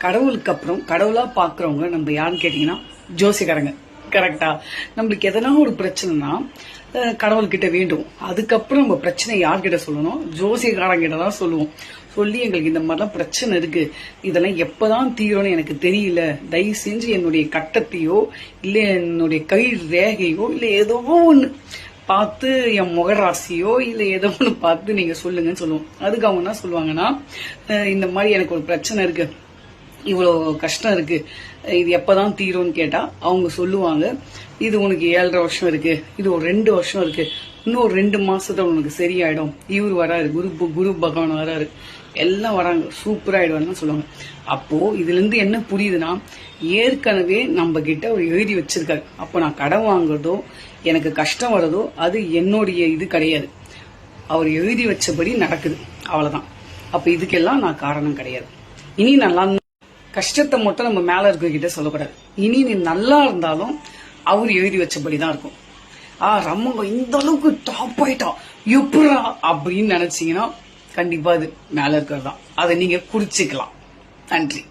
கடவுளுக்கு அப்புறம் கடவுளா பாக்குறவங்க நம்ம யாருன்னு கேட்டீங்கன்னா ஜோசிக்காரங்க. கரெக்டா? நம்மளுக்கு எதனா ஒரு பிரச்சனைனா கடவுள்கிட்ட வேண்டும். அதுக்கப்புறம் நம்ம பிரச்சனை யார்கிட்ட சொல்லணும்? ஜோசியக்காரங்கிட்ட தான் சொல்லுவோம். சொல்லி எங்களுக்கு இந்த மாதிரிலாம் பிரச்சனை இருக்கு, இதெல்லாம் எப்பதான் தீரும்னு எனக்கு தெரியல, தயவு செஞ்சு என்னுடைய கட்டத்தையோ இல்ல என்னுடைய கை ரேகையோ இல்ல ஏதோ ஒண்ணு பார்த்து என் முகராசியோ இல்ல ஏதோ ஒண்ணு பார்த்து நீங்க சொல்லுங்கன்னு சொல்லுவோம். அதுக்கு அவங்க என்ன சொல்லுவாங்கன்னா, இந்த மாதிரி எனக்கு ஒரு பிரச்சனை இருக்கு, இவ்வளவு கஷ்டம் இருக்கு, இது எப்பதான் தீரும்னு கேட்டா அவங்க சொல்லுவாங்க, இது உனக்கு 7.5 வருஷம் இருக்கு, இது ஒரு 2 வருஷம் இருக்கு, இன்னும் ஒரு 2 மாசத்துல உனக்கு சரியாயிடும், இவர் வராரு, குரு பகவான் வராரு, எல்லாம் வராங்க, சூப்பர் ஆயிடுவாருன்னு சொல்லுவாங்க. அப்போ இதுல இருந்து என்ன புரியுதுன்னா, ஏற்கனவே நம்ம கிட்ட அவர் எழுதி வச்சிருக்காரு. அப்போ நான் கடன் வாங்குறதோ எனக்கு கஷ்டம் வர்றதோ அது என்னுடைய இது கிடையாது, அவர் எழுதி வச்சபடி நடக்குது, அவ்வளவுதான். அப்ப இதுக்கெல்லாம் நான் காரணம் கிடையாது. இனி நல்லா கஷ்டத்தை மட்டும் நம்ம மேல இருக்கிட்ட சொல்லக்கூடாது. இனி நீ நல்லா இருந்தாலும் அவர் எழுதி வச்சபடிதான் இருக்கும். ரம்மங்க இந்த அளவுக்கு டாப் ஆயிட்டா எப்படா அப்படின்னு நினைச்சீங்கன்னா கண்டிப்பா அது மேல இருக்கிறது தான், அதை நீங்க குறிச்சுக்கலாம். நன்றி.